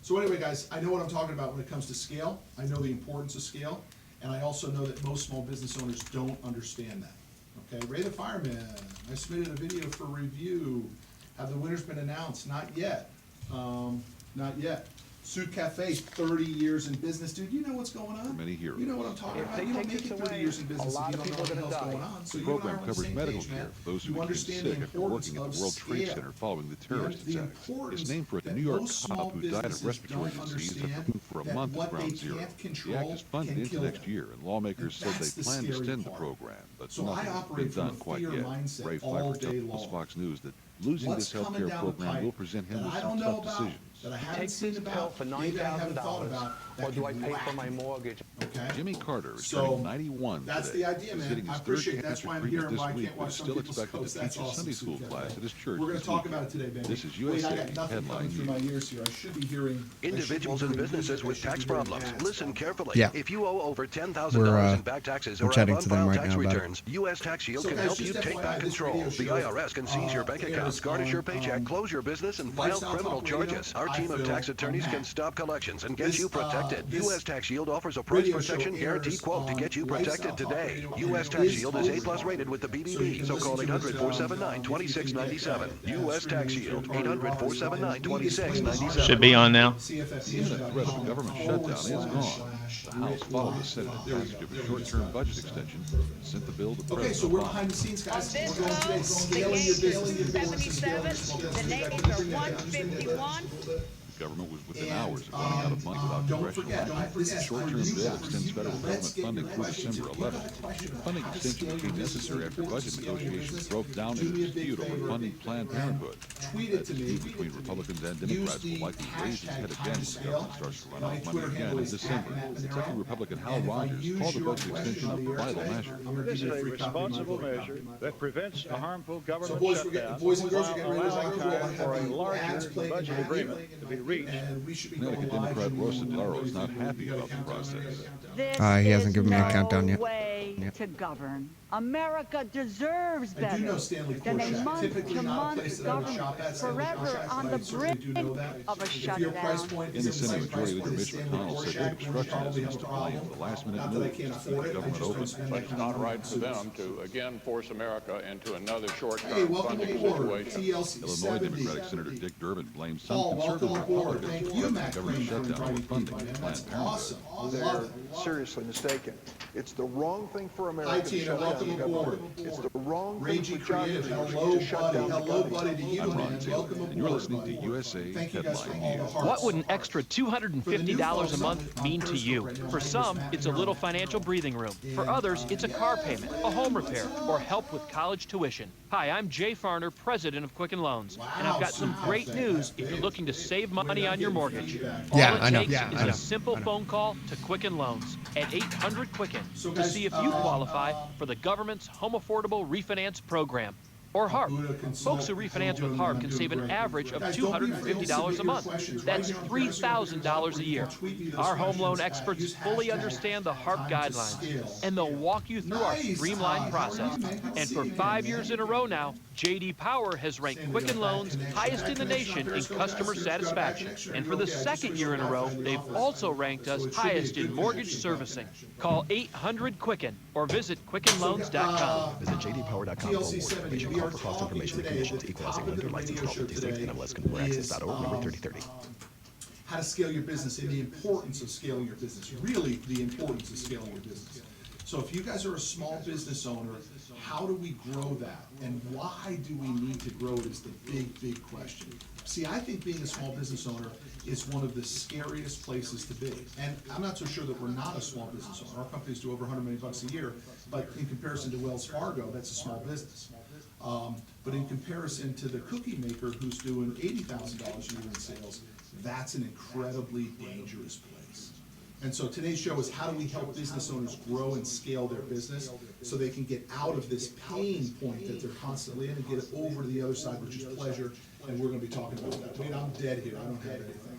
So anyway, guys, I know what I'm talking about when it comes to scale. I know the importance of scale, and I also know that most small business owners don't understand that. Okay, Ray the Fireman, I submitted a video for review. Have the winners been announced? Not yet. Not yet. Suit Cafe, 30 years in business. Dude, you know what's going on? Many heroes. You know what I'm talking about. You don't make it 30 years in business if you don't know what the hell's going on. So The you and I program are on the covers same medical page, care man. for those who You became understand sick the after importance working at of the World Trade scale. Center following the terrorist The attack. importance It's named for a that New York most cop small who died of businesses respiratory don't disease after understand working for a that month at what they Ground Zero. can't The control act is funded can into kill next them. year, and lawmakers said That's they the plan to scary extend the part. program, but So I nothing has operate been from done a quite fear yet. mindset Ray all Pfeiffer day tells long. Fox News that losing What's this health coming care down the program pipe will present him that with I some don't know tough about, decisions. that I haven't Take seen this about, pill for maybe I haven't thought $9,000, about, or that do I can pay for whack my me. mortgage? Okay? Jimmy Carter is So, turning 91 that's today. the idea, He's man. getting I his appreciate third that's cancer why I'm treatment here and this why I week, can't but watch is some still people's expected to posts. teach That's a awesome, Sunday school Sue class Cafe. at his church We're gonna this talk weekend. about it today, baby. This is Wait, I USA got nothing coming Headline through my News. ears here. I should be hearing. Individuals and businesses with tax problems, listen carefully. Yeah. If you owe over $10,000 We're, in back taxes we're or have chatting to them unfiled right tax now about it. returns, U.S. Tax Shield So can guys, help you just take FYI, back this control. radio The show, IRS can seize your bank accounts, airs garnish your on, paycheck, close your business, and file Lifestyle criminal Talk Radio. charges. Our team of Phil, tax attorneys Matt. can stop collections and get This, you protected. this U.S. Tax Shield offers a price radio show protection guaranteed airs quote to on get you Lifestyle protected Talk today. Radio, and U.S. it Tax is Shield is over. A+ rated with the So you BBB, can so listen call to it, 800-479-2697. if you U.S. can Tax Shield, 800-479-2697. Should be on now. The imminent threat of a government shutdown is gone. The House followed the Senate passage of a short-term budget extension and sent the bill to Okay, so President we're Obama. behind the scenes, guys. On this We're going today, vote, the scaling your gauge business. is 77, the nays are 151. The government was within hours of running out of money without Don't congressional forget, action. this The is for short-term you bill guys. extends federal Let's government get funding your through questions. December If you have 11th. a question about Funding how to extension scale your became business, necessary or after importance budget of scaling your negotiations business, broke down do in a me a big dispute over favor funding Planned Parenthood. tweet it That to me. dispute between Republicans and Use Democrats the will likely raise its head hashtag again when the #TimeToScale. government starts to run My out of money Twitter again handle in is December. @Matt Manero. Kentucky Republican Hal And if I Rogers use called the your budget question extension on a the air vital today, measure. I'm gonna This give is you a free copy of my responsible book. measure that prevents a harmful So government boys are shutdown getting girls are getting while ready to allowing rock and roll. I time for a have the ads larger playing in budget my agreement ear, to be reached. and we should be going Connecticut live. Democrat in Rosa the- DeLauro is not happy about the process. This He hasn't given me a is countdown no yet. way to govern. America deserves I better do know Stanley than a Korshak. Typically not a place month-to-month that I would shop government at, Stanley forever Korshak, on but the I certainly do know that. brink of a If your price shutdown. point In is the the Senate, same price Majority point Leader as Mitch Stanley McConnell said Korshak, the then we probably obstructionism have is a to blame problem. for the last-minute Not that I move can't to afford keep it, I government just don't open. spend But that it's kind of not money. right for them to again force America into another Hey, short-term welcome funding aboard, situation. TLC Illinois 70. Democratic Senator Dick Durbin blamed some Paul, conservative welcome aboard. Republicans Thank for you, threatening Matt a government Green, for shutdown inviting with funding people, to man. Planned That's Parenthood. awesome. I They're love it. seriously mistaken. It's the wrong thing for Hi, America to Tina, shut down welcome the aboard. government. It's the wrong thing Ragey for John Creative, Lewis hello, to shut buddy. down the Hello, government. buddy, to you, I'm Ron man. Taylor, Welcome and you're aboard, listening buddy. to USA Thank you guys for Headline all the News. hearts. What would an extra For the new $250 folks a month on mean to Periscope you? right now, For my name some, is Matt it's a Manero. little financial breathing room. For others, it's a car payment, a home repair, or help with college tuition. Hi, I'm Jay Farner, president of Quicken Loans, and I've got some great news if you're looking to save money on your mortgage. Yeah, All I it know. takes Yeah, is I know. a simple phone call to Quicken Loans at 800-QUICKEN So to guys, see if you qualify for the government's Home Affordable Refinance Program. Or HARP. Folks who refinance with HARP can save an average of $250 a month. That's $3,000 a year. Our home loan experts fully understand the HARP guidelines, and they'll walk you through our streamlined process. And for 5 years in a row now, J.D. Power has ranked Quicken Loans highest in the nation in customer satisfaction. And for the second year in a row, they've also ranked us highest in mortgage servicing. Call 800-QUICKEN or visit QuickenLoans.com. Visit jdpower.com for more information. Call for cost information and conditions. Equal housing lender. License 1256. NMLS ConsumerAccess.org. Number 3030. How to scale your business and the importance of scaling your business. Really, the importance of scaling your business. So if you guys are a small business owner, how do we grow that? And why do we need to grow it is the big, big question. See, I think being a small business owner is one of the scariest places to be. And I'm not so sure that we're not a small business owner. Our companies do over $100 million a year, but in comparison to Wells Fargo, that's a small business. But in comparison to the cookie maker who's doing $80,000 a year in sales, that's an incredibly dangerous place. And so today's show is how do we help business owners grow and scale their business so they can get out of this pain point that they're constantly in and get it over to the other side, which is pleasure. And we're gonna be talking about that. Wait, I'm dead here. I don't have anything.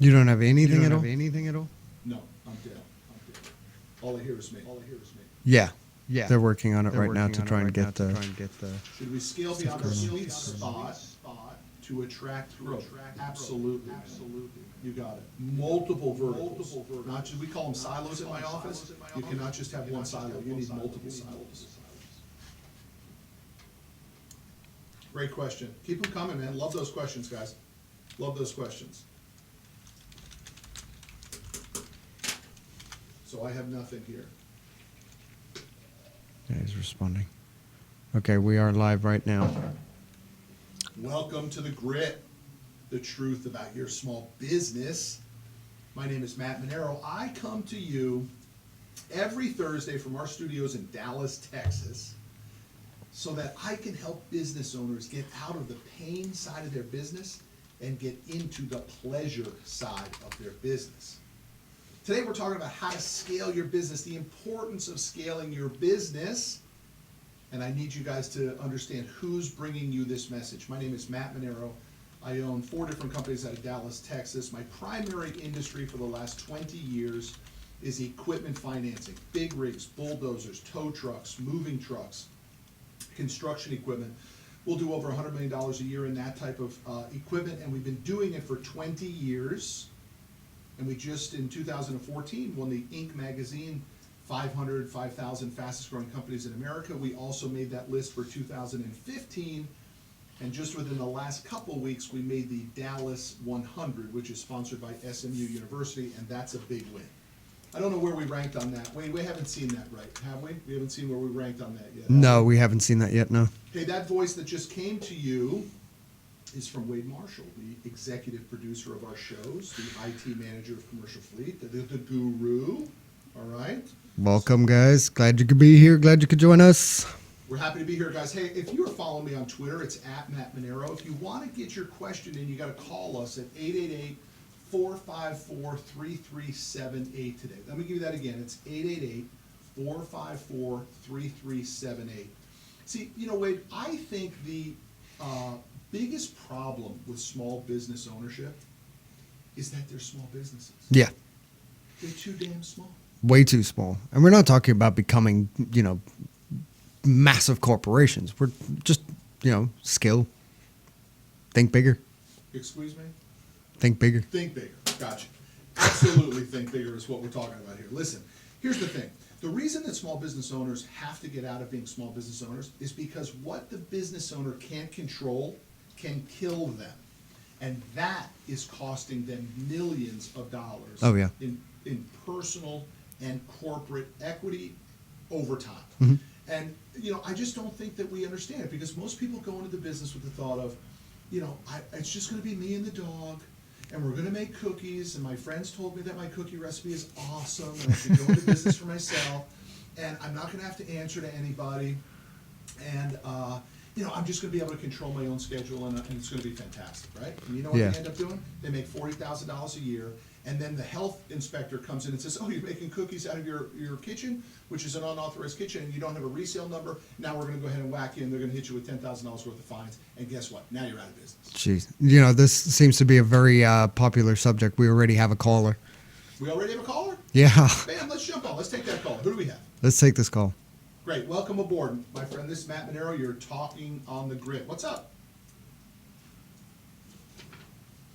You don't have anything at all? Anything at all? No, I'm dead. All I hear is me. Yeah. Yeah. They're working on it right now to try and get the. Should we scale beyond our sweet spot to attract growth. Absolutely. You got it. Multiple verticals. Not just, we call them silos in my office. You cannot just have one silo. You need multiple silos. Great question. Keep them coming, man. Love those questions, guys. Love those questions. So I have nothing here. Yeah, he's responding. Okay, we are live right now. Welcome to The Grit, the truth about your small business. My name is Matt Manero. I come to you every Thursday from our studios in Dallas, Texas, so that I can help business owners get out of the pain side of their business and get into the pleasure side of their business. Today we're talking about how to scale your business, the importance of scaling your business. And I need you guys to understand who's bringing you this message. My name is Matt Manero. I own 4 different companies out of Dallas, Texas. My primary industry for the last 20 years is equipment financing. Big rigs, bulldozers, tow trucks, moving trucks, construction equipment. We'll do over $100 million a year in that type of equipment, and we've been doing it for 20 years. And we just, in 2014, won the Inc. magazine 500, 5,000 fastest growing companies in America. We also made that list for 2015. And just within the last couple weeks, we made the Dallas 100, which is sponsored by SMU University, and that's a big win. I don't know where we ranked on that. Wayne, we haven't seen that, right? Have we? We haven't seen where we ranked on that yet. No, we haven't seen that yet, no. Hey, that voice that just came to you is from Wade Marshall, the executive producer of our shows, the IT manager of Commercial Fleet, the guru, all right? Welcome, guys. Glad you could be here. Glad you could join us. We're happy to be here, guys. Hey, if you are following me on Twitter, it's @Matt Manero. If you want to get your question in, you got to call us at 888-454-3378 today. Let me give you that again. It's 888-454-3378. See, you know, Wade, I think the biggest problem with small business ownership is that they're small businesses. Yeah, They're too damn small. way too small. And we're not talking about becoming, massive corporations. We're just, skill. Think bigger. Excuse me? Think bigger. Think bigger. Gotcha. Absolutely think bigger is what we're talking about here. Listen, here's the thing. The reason that small business owners have to get out of being small business owners is because what the business owner can't control can kill them. And that is costing them millions of dollars Oh, yeah. in personal and corporate equity over time. Mm-hmm. And, I just don't think that we understand it, because most people go into the business with the thought of, it's just going to be me and the dog, and we're going to make cookies, and my friends told me that my cookie recipe is awesome, and I should go into business for myself, and I'm not going to have to answer to anybody, and, I'm just going to be able to control my own schedule, and it's going to be fantastic, right? And you know what Yeah. they end up doing? They make $40,000 a year, and then the health inspector comes in and says, oh, you're making cookies out of your kitchen, which is an unauthorized kitchen, and you don't have a resale number. Now we're going to go ahead and whack you, and they're going to hit you with $10,000 worth of fines. And guess what? Now you're out of business. Jeez. This seems to be a very popular subject. We already have a caller. We already have a caller? Yeah. Bam, let's jump on. Let's take that caller. Who do we have? Let's take this call. Great. Welcome aboard, my friend. This is Matt Manero. You're talking on the grid. What's up?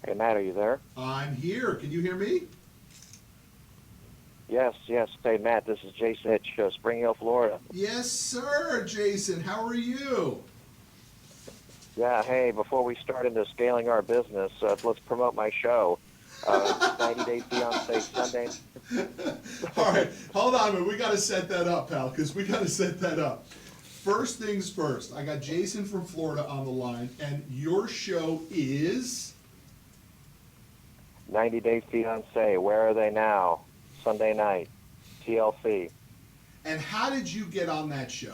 Hey, Matt, are you there? I'm here. Can you hear me? Yes. Hey, Matt, this is Jason Hitch, Spring Hill, Florida. Yes, sir, Jason. How are you? Yeah, hey, before we start into scaling our business, let's promote my show. 90 Day Fiancé Sunday. All right, hold on a minute. We got to set that up, pal, because we got to set that up. First things first, I got Jason from Florida on the line, and your show is? 90 Day Fiancé, Where Are They Now? Sunday night, TLC. And how did you get on that show?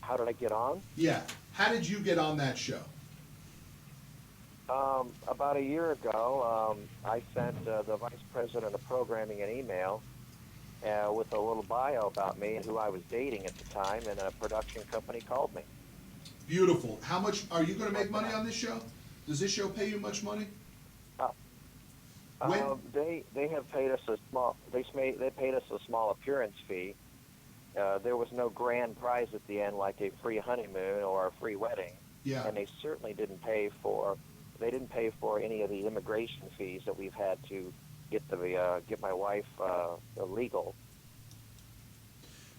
How did I get on? Yeah, how did you get on that show? About a year ago, I sent the vice president of programming an email with a little bio about me and who I was dating at the time, and a production company called me. Beautiful. How much are you going to make money on this show? Does this show pay you much money? They have paid us a small. They paid us a small appearance fee. There was no grand prize at the end, like a free honeymoon or a free wedding. Yeah. And they certainly didn't pay for any of the immigration fees that we've had to get my wife legal.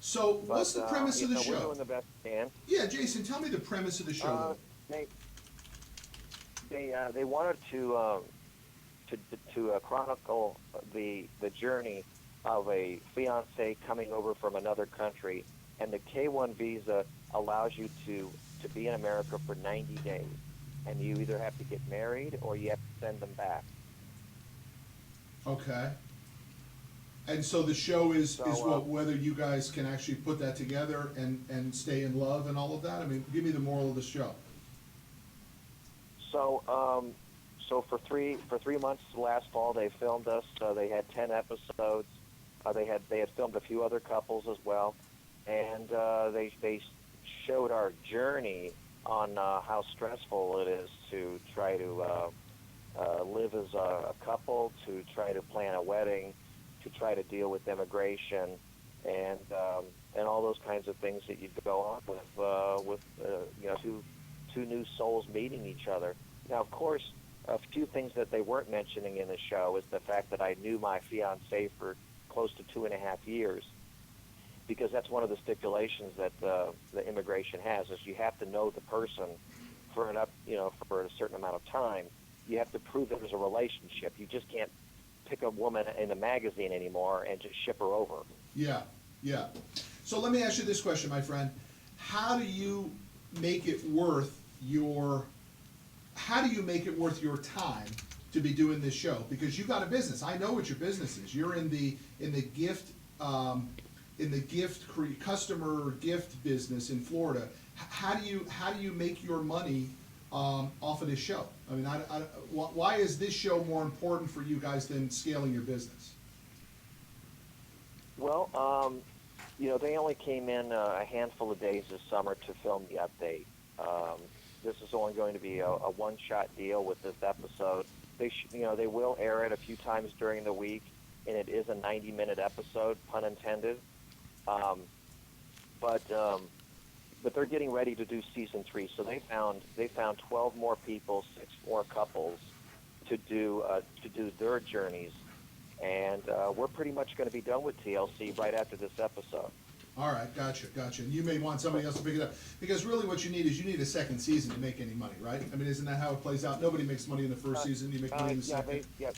So what's the premise of the We're show? doing the best we can. Yeah, Jason, tell me the premise of the show. They wanted to chronicle the journey of a fiance coming over from another country, and the K-1 visa allows you to be in America for 90 days, and you either have to get married or you have to send them back. Okay. And so the show is So, whether you guys can actually put that together and stay in love and all of that? I mean, give me the moral of the show. So for three months last fall, they filmed us. They had 10 episodes. They had filmed a few other couples as well, and they showed our journey on how stressful it is to try to live as a couple, to try to plan a wedding, to try to deal with immigration, and all those kinds of things that you go on with two new souls meeting each other. Now, of course, a few things that they weren't mentioning in the show is the fact that I knew my fiancée for close to 2.5 years, because that's one of the stipulations that the immigration has, is you have to know the person for a certain amount of time. You have to prove there's a relationship. You just can't pick a woman in a magazine anymore and just ship her over. Yeah, yeah. So let me ask you this question, my friend. How do you make it worth your time to be doing this show? Because you got a business. I know what your business is. You're in the customer gift business in Florida. How do you make your money off of this show? I mean, why is this show more important for you guys than scaling your business? Well, they only came in a handful of days this summer to film the update. This is only going to be a one-shot deal with this episode. They will air it a few times during the week, and it is a 90-minute episode, pun intended. But they're getting ready to do season 3, so they found 12 more people, 6 more couples to do their journeys, and we're pretty much going to be done with TLC right after this episode. All right, gotcha. And you may want somebody else to pick it up, because really what you need is a second season to make any money, right? I mean, isn't that how it plays out? Nobody makes money in the first season. You make money in the second. Yeah.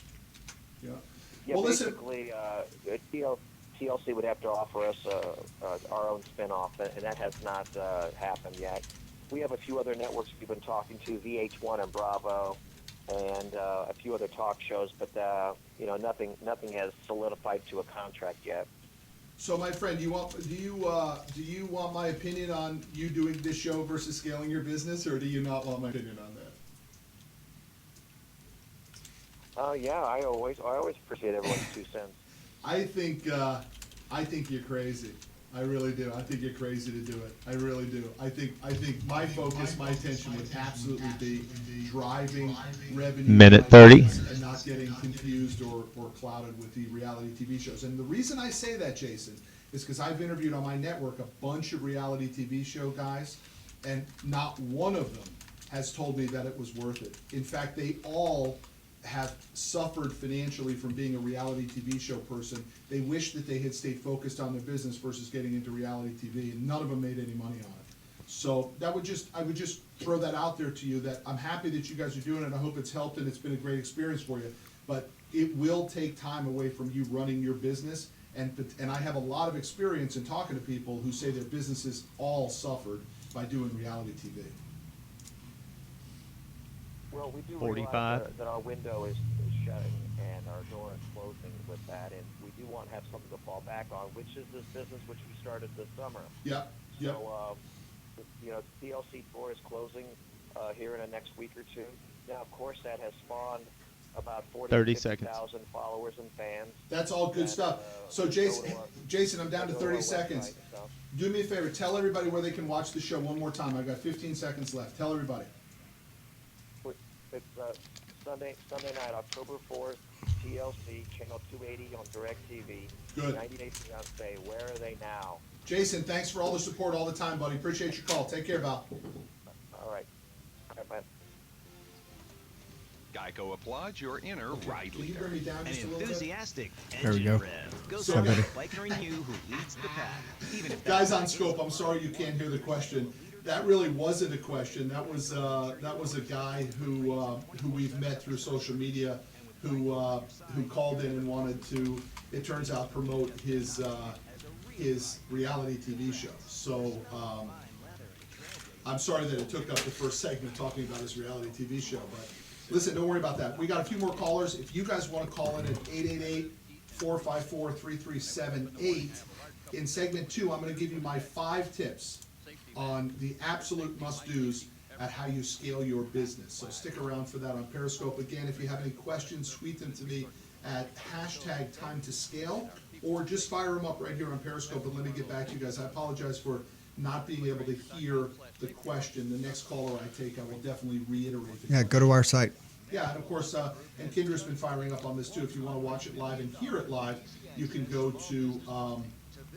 Well, basically, TLC would have to offer us our own spinoff, and that has not happened yet. We have a few other networks we've been talking to, VH1 and Bravo, and a few other talk shows, but nothing has solidified to a contract yet. So, my friend, do you want my opinion on you doing this show versus scaling your business, or do you not want my opinion on that? Yeah, I always appreciate everyone's 2 cents. I think you're crazy. I really do. I think you're crazy to do it. I really do. I think my focus, my attention would absolutely be driving revenue. Minute 30. And not getting confused or clouded with the reality TV shows. And the reason I say that, Jason, is because I've interviewed on my network a bunch of reality TV show guys, and not one of them has told me that it was worth it. In fact, they all have suffered financially from being a reality TV show person. They wish that they had stayed focused on their business versus getting into reality TV, and none of them made any money on it. So I would just throw that out there to you, that I'm happy that you guys are doing it. I hope it's helped and it's been a great experience for you. But it will take time away from you running your business, and I have a lot of experience in talking to people who say their businesses all suffered by doing reality TV. Well, we do 45. realize that our window is shutting and our door is closing with that, and we do want to have something to fall back on, which is this business which we started this summer. Yeah. So, TLC 4 is closing here in the next week or two. Now, of course, that has spawned about 30 seconds. 50,000 followers and fans. That's all good stuff. So Jason, I'm down to 30 seconds. Do me a favor, tell everybody where they can watch the show one more time. I've got 15 seconds left. Tell everybody. It's Sunday night, October 4th, TLC, channel 280 on DirecTV. Good. 90 Day Fiancé, where are they now? Jason, thanks for all the support all the time, buddy. Appreciate your call. Take care, Val. All right. Geico applauds your inner ride Can you leader. bring me down just a little bit? Enthusiastic There we go. rev goes So- from the biker in you who leads the pack. Even if Guys on Scope, I'm sorry you can't hear the question. That really wasn't a question. That was a guy who we've met through social media, who called in and wanted to, it turns out, promote his reality TV show. So I'm sorry that it took up the first segment talking about his reality TV show, but listen, don't worry about that. We got a few more callers. If you guys want to call in at 888-454-3378, in segment 2, I'm going to give you my 5 tips on the absolute must-dos at how you scale your business. So stick around for that on Periscope. Again, if you have any questions, tweet them to me at #TimeToScale, or just fire them up right here on Periscope, and let me get back to you guys. I apologize for not being able to hear the question. The next caller I take, I will definitely reiterate the Yeah, go to our site. Yeah, and of course, and Kendra's been firing up on this too. If you want to watch it live and hear it live, you can go to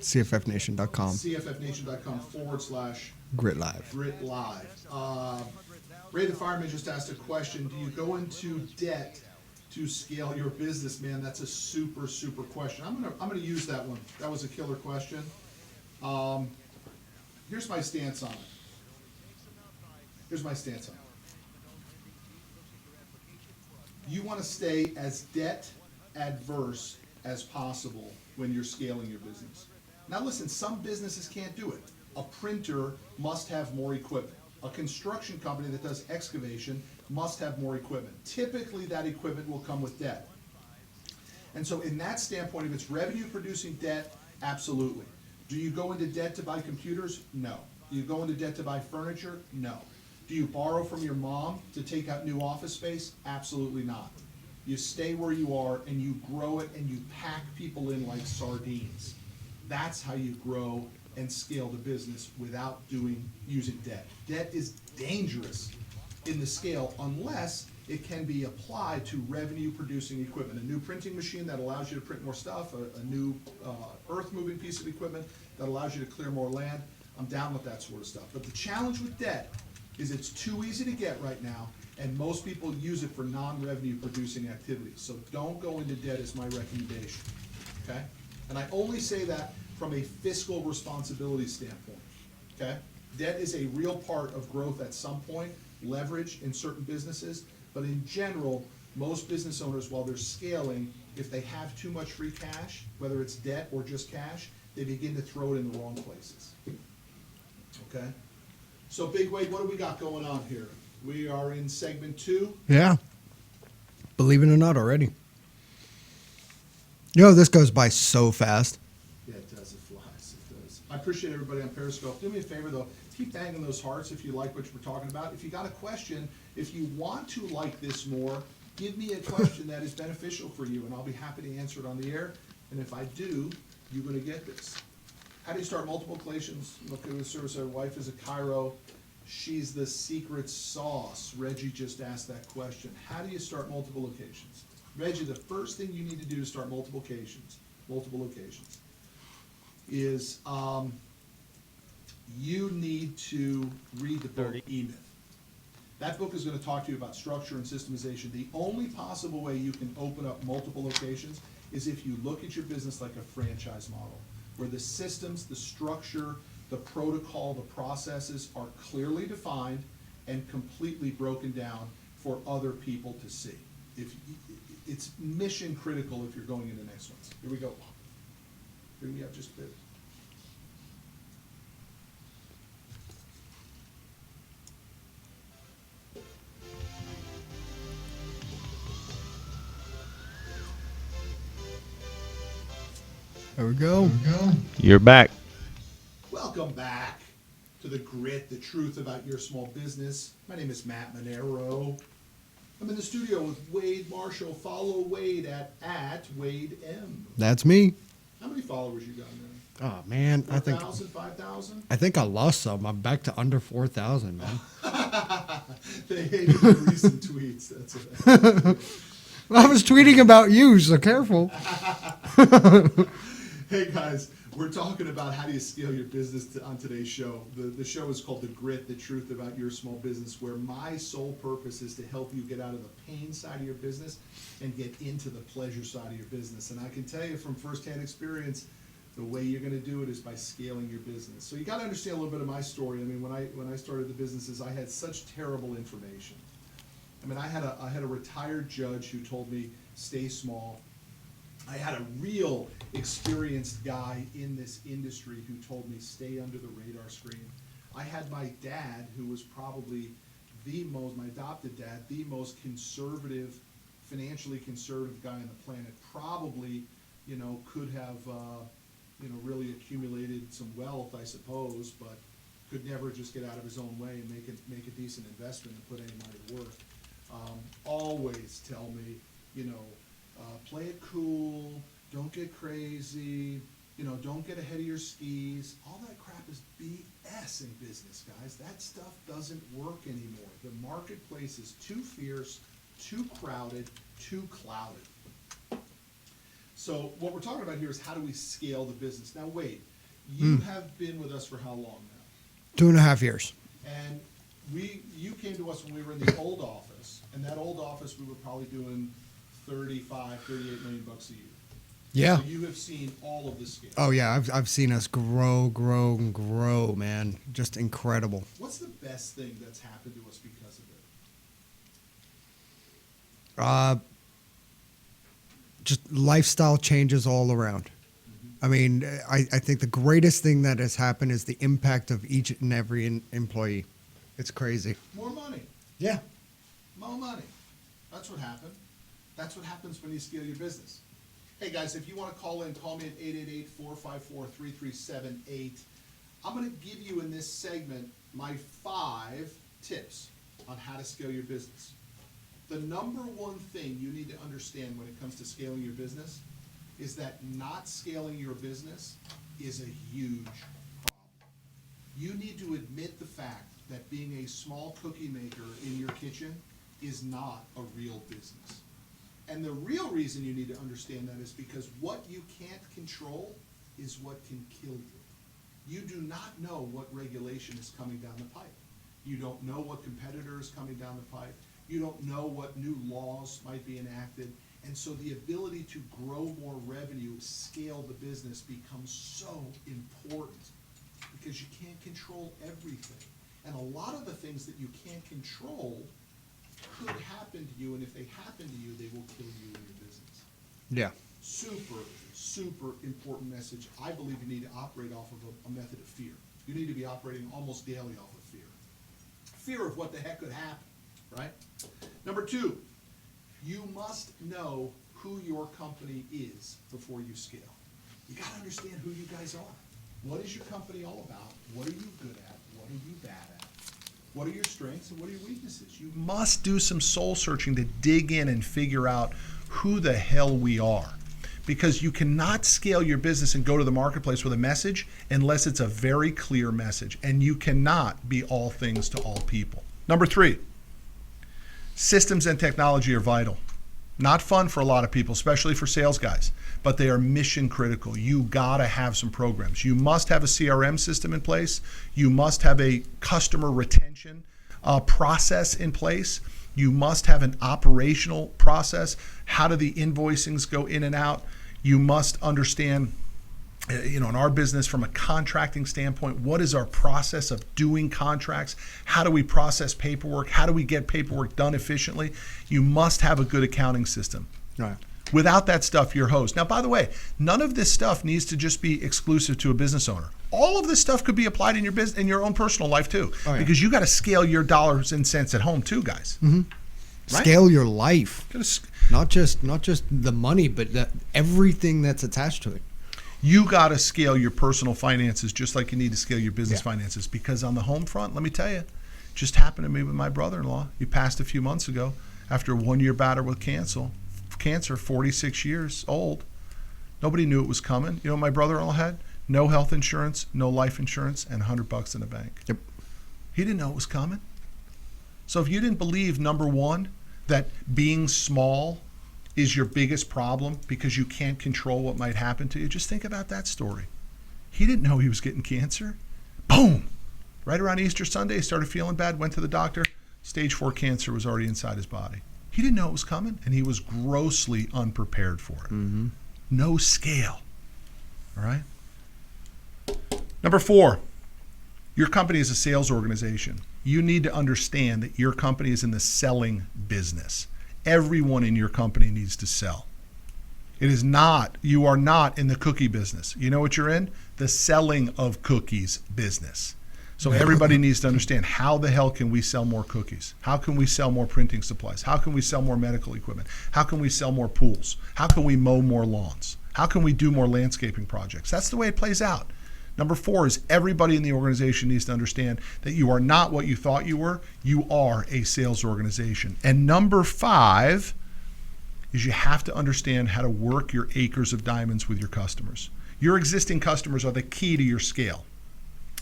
cffnation.com. cffnation.com/Grit Live. Live. Ray the Fireman just asked a question. Do you go into debt to scale your business, man? That's a super, super question. I'm gonna use that one. That was a killer question. Here's my stance on it. You want to stay as debt adverse as possible when you're scaling your business. Now listen, some businesses can't do it. A printer must have more equipment. A construction company that does excavation must have more equipment. Typically that equipment will come with debt. And so in that standpoint, if it's revenue producing debt, absolutely. Do you go into debt to buy computers? No. Do you go into debt to buy furniture? No. Do you borrow from your mom to take out new office space? Absolutely not. You stay where you are and you grow it and you pack people in like sardines. That's how you grow and scale the business without using debt. Debt is dangerous in the scale unless it can be applied to revenue producing equipment. A new printing machine that allows you to print more stuff, a new earth moving piece of equipment that allows you to clear more land. I'm down with that sort of stuff. But the challenge with debt is it's too easy to get right now, and most people use it for non-revenue producing activities. So don't go into debt is my recommendation, okay? And I only say that from a fiscal responsibility standpoint, okay? Debt is a real part of growth at some point, leverage in certain businesses, but in general, most business owners, while they're scaling, if they have too much free cash, whether it's debt or just cash, they begin to throw it in the wrong places, okay? So Big Wade, what do we got going on here? We are in segment 2. Yeah. Believe it or not already. You know, this goes by so fast. Yeah, it does. It flies. It does. I appreciate everybody on Periscope. Do me a favor, though. Keep banging those hearts if you like what we're talking about. If you got a question, if you want to like this more, give me a question that is beneficial for you, and I'll be happy to answer it on the air. And if I do, you're going to get this. How do you start multiple collections? Look at the service. Our wife is a Cairo. She's the secret sauce. Reggie just asked that question. How do you start multiple locations? Reggie, the first thing you need to do to start multiple locations, is you need to read the book E-Myth. That book is going to talk to you about structure and systemization. The only possible way you can open up multiple locations is if you look at your business like a franchise model, where the systems, the structure, the protocol, the processes are clearly defined and completely broken down for other people to see. It's mission critical if you're going into the next ones. Here we go. Bring me up just a bit. There we go. You're back. Welcome back to the Grit, the truth about your small business. My name is Matt Manero. I'm in the studio with Wade Marshall. Follow Wade at Wade M. That's me. How many followers you got now? Oh man, 4,000, 5,000? I think I lost some. I'm back to under 4,000, man. They hated your recent tweets. That's it. Well, I was tweeting about you, so careful. Hey guys, We're talking about how do you scale your business on today's show. The show is called The Grit, the truth about your small business, where my sole purpose is to help you get out of the pain side of your business and get into the pleasure side of your business. And I can tell you from firsthand experience, the way you're going to do it is by scaling your business. So you got to understand a little bit of my story. I mean, when I started the businesses, I had such terrible information. I mean, I had a retired judge who told me stay small. I had a real experienced guy in this industry who told me stay under the radar screen. I had my dad, who was probably my adopted dad, the most conservative, financially conservative guy on the planet. Probably, could have, really accumulated some wealth, I suppose, but could never just get out of his own way and make a decent investment and put any money to work. Always tell me, play it cool, don't get crazy, don't get ahead of your skis. All that crap is BS in business, guys. That stuff doesn't work anymore. The marketplace is too fierce, too crowded, too clouded. So what we're talking about here is how do we scale the business. Now wait, you have been with us for how long now? 2.5 years. And you came to us when we were in the old office, and that old office we were probably doing 35, 38 million bucks a year. Yeah. So you have seen all of the scale. Oh yeah, I've seen us grow, man. Just incredible. What's the best thing that's happened to us because of it? Just lifestyle changes all around. I mean, I think the greatest thing that has happened is the impact of each and every employee. It's crazy. More money. Yeah. More money. That's what happened. That's what happens when you scale your business. Hey guys, if you want to call in, call me at 888-454-3378. I'm going to give you in this segment my 5 tips on how to scale your business. The number one thing you need to understand when it comes to scaling your business is that not scaling your business is a huge problem. You need to admit the fact that being a small cookie maker in your kitchen is not a real business. And the real reason you need to understand that is because what you can't control is what can kill you. You do not know what regulation is coming down the pipe. You don't know what competitor is coming down the pipe. You don't know what new laws might be enacted. And so the ability to grow more revenue, scale the business becomes so important because you can't control everything. And a lot of the things that you can't control could happen to you, and if they happen to you, they will kill you in your business. Yeah. Super, super important message. I believe you need to operate off of a method of fear. You need to be operating almost daily off of fear. Fear of what the heck could happen, right? Number 2, you must know who your company is before you scale. You got to understand who you guys are. What is your company all about? What are you good at? What are you bad at? What are your strengths and what are your weaknesses? You must do some soul searching to dig in and figure out who the hell we are. Because you cannot scale your business and go to the marketplace with a message unless it's a very clear message. And you cannot be all things to all people. Number 3, systems and technology are vital. Not fun for a lot of people, especially for sales guys, but they are mission critical. You gotta have some programs. You must have a CRM system in place. You must have a customer retention process in place. You must have an operational process. How do the invoicings go in and out? You must understand, in our business from a contracting standpoint, what is our process of doing contracts? How do we process paperwork? How do we get paperwork done efficiently? You must have a good accounting system. Right. Without that stuff, you're hosed. Now, by the way, none of this stuff needs to just be exclusive to a business owner. All of this stuff could be applied in your business, in your own personal life too, because you got to scale your dollars and cents at home too, guys. Mm-hmm. Right? Scale your life, not just the money, but everything that's attached to it. You got to scale your personal finances just like you need to scale your business finances, because on the home front, let me tell you, just happened to me with my brother-in-law. He passed a few months ago after a 1-year battle with cancer, 46 years old. Nobody knew it was coming. You know what my brother-in-law had? No health insurance, no life insurance, and $100 in the bank. Yep. He didn't know it was coming. So if you didn't believe, number 1, that being small is your biggest problem because you can't control what might happen to you, just think about that story. He didn't know he was getting cancer. Boom! Right around Easter Sunday, he started feeling bad, went to the doctor. Stage 4 cancer was already inside his body. He didn't know it was coming, and he was grossly unprepared for it. Mm-hmm. No scale. All right? Number 4, your company is a sales organization. You need to understand that your company is in the selling business. Everyone in your company needs to sell. It is not, you are not in the cookie business. You know what you're in? The selling of cookies business. So everybody needs to understand, how the hell can we sell more cookies? How can we sell more printing supplies? How can we sell more medical equipment? How can we sell more pools? How can we mow more lawns? How can we do more landscaping projects? That's the way it plays out. Number 4 is everybody in the organization needs to understand that you are not what you thought you were. You are a sales organization. And number 5 is you have to understand how to work your acres of diamonds with your customers. Your existing customers are the key to your scale,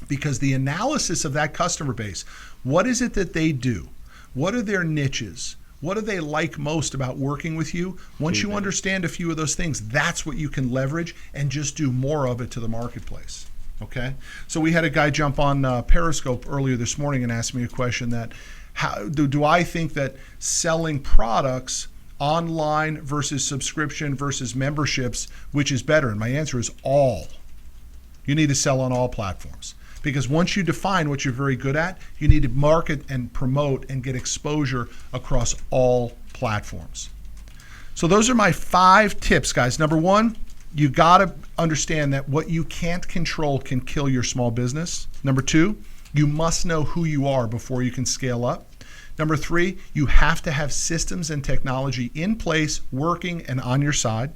because the analysis of that customer base, what is it that they do? What are their niches? What do they like most about working with you? Once you understand a few of those things, that's what you can leverage and just do more of it to the marketplace. Okay? So we had a guy jump on Periscope earlier this morning and ask me a question that, how do I think that selling products online versus subscription versus memberships, which is better? And my answer is all. You need to sell on all platforms. Because once you define what you're very good at, you need to market and promote and get exposure across all platforms. So those are my 5 tips, guys. Number 1, you got to understand that what you can't control can kill your small business. Number 2, you must know who you are before you can scale up. Number 3, you have to have systems and technology in place, working and on your side.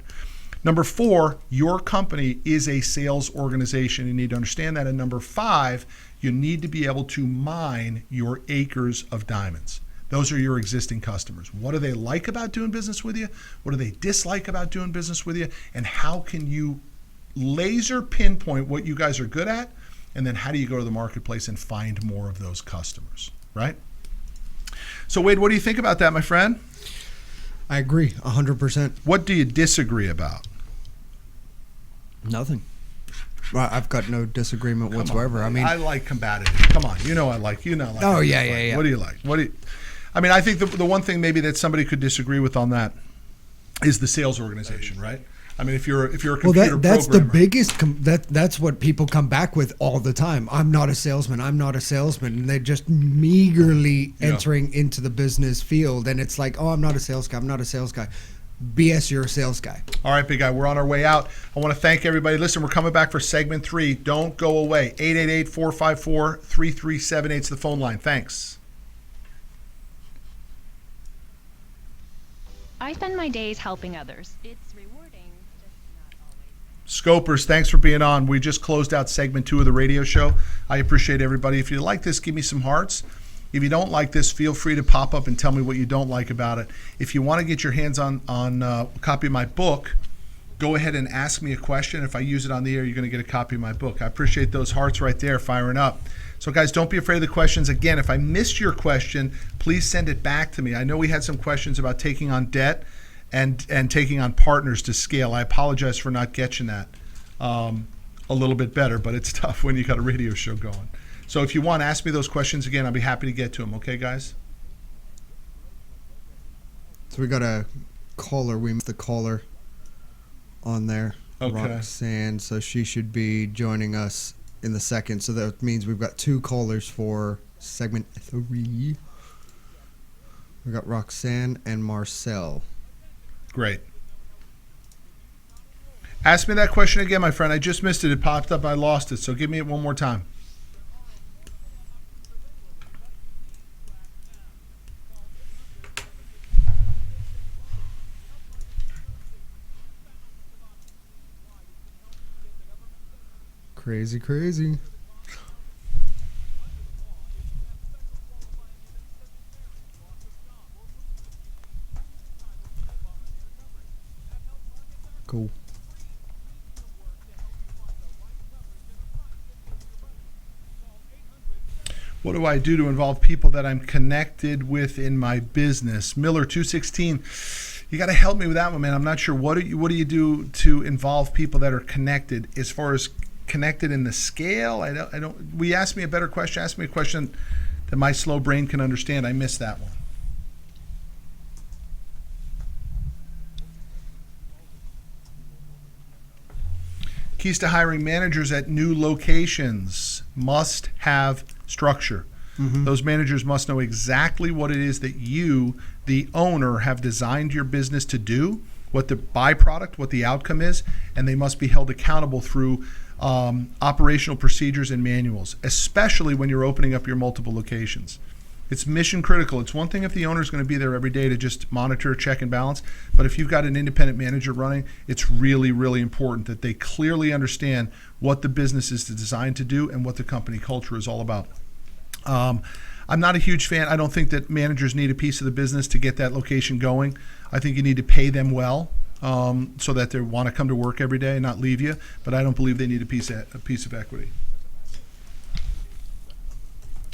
Number 4, your company is a sales organization. You need to understand that. And number 5, you need to be able to mine your acres of diamonds. Those are your existing customers. What do they like about doing business with you? What do they dislike about doing business with you? And how can you laser pinpoint what you guys are good at? And then how do you go to the marketplace and find more of those customers, right? So Wade, what do you think about that, my friend? I agree 100%. What do you disagree about? Nothing. Well, I've got no disagreement whatsoever. I mean, I like combative. Come on, you know I like. You know. Oh yeah. What do you like? What do you? I mean, I think the one thing maybe that somebody could disagree with on that is the sales organization, right? I mean, if you're a computer that's programmer, the biggest. That's what people come back with all the time. I'm not a salesman. I'm not a salesman, and they're just meagerly entering into the business field, and it's like, oh, I'm not a sales guy. I'm not a sales guy. BS, you're a sales guy. All right, big guy, we're on our way out. I want to thank everybody. Listen, we're coming back for segment 3. Don't go away. 888-454-3378 is the phone line. Thanks. I spend my days helping others. It's rewarding, just not always. Scopers, thanks for being on. We just closed out segment 2 of the radio show. I appreciate everybody. If you like this, give me some hearts. If you don't like this, feel free to pop up and tell me what you don't like about it. If you want to get your hands on a copy of my book, go ahead and ask me a question. If I use it on the air, you're going to get a copy of my book. I appreciate those hearts right there firing up. So guys, don't be afraid of the questions. Again, if I missed your question, please send it back to me. I know we had some questions about taking on debt and taking on partners to scale. I apologize for not getting that a little bit better, but it's tough when you got a radio show going. So if you want, ask me those questions again. I'll be happy to get to them. Okay, guys? So we got a caller. We missed the caller on there. Okay. Roxanne. So she should be joining us in the second. So that means we've got 2 callers for segment 3. We got Roxanne and Marcel. Great. Ask me that question again, my friend. I just missed it. It popped up. I lost it. So give me it one more time. Crazy. Cool. What do I do to involve people that I'm connected with in my business? Miller 216. You got to help me with that one, man. I'm not sure. What do you do to involve people that are connected as far as connected in the scale? I don't. We asked me a better question. Ask me a question that my slow brain can understand. I missed that one. Keys to hiring managers at new locations: must have structure. Those managers must know exactly what it is that you, the owner, have designed your business to do, what the byproduct, what the outcome is, and they must be held accountable through operational procedures and manuals, especially when you're opening up your multiple locations. It's mission critical. It's one thing if the owner is going to be there every day to just monitor, check, and balance, but if you've got an independent manager running, it's really, really important that they clearly understand what the business is designed to do and what the company culture is all about. I'm not a huge fan. I don't think that managers need a piece of the business to get that location going. I think you need to pay them well so that they want to come to work every day and not leave you, but I don't believe they need a piece of equity.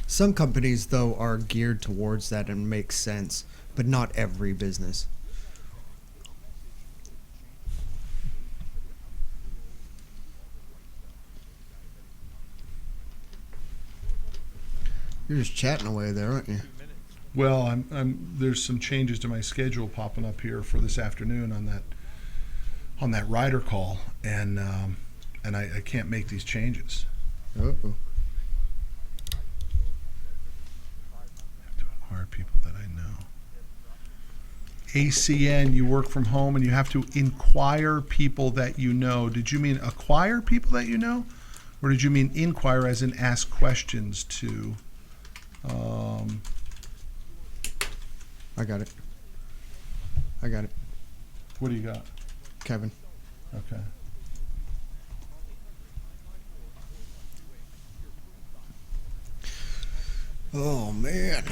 Some companies, though, are geared towards that and makes sense, but not every business. You're just chatting away there, aren't you? Well, there's some changes to my schedule popping up here for this afternoon on that rider call, and I can't make these changes. Uh-oh. Are people that I know. ACN, you work from home and you have to inquire people that you know. Did you mean acquire people that you know? Or did you mean inquire as in ask questions to? I got it. What do you got? Kevin. Okay. Oh, man.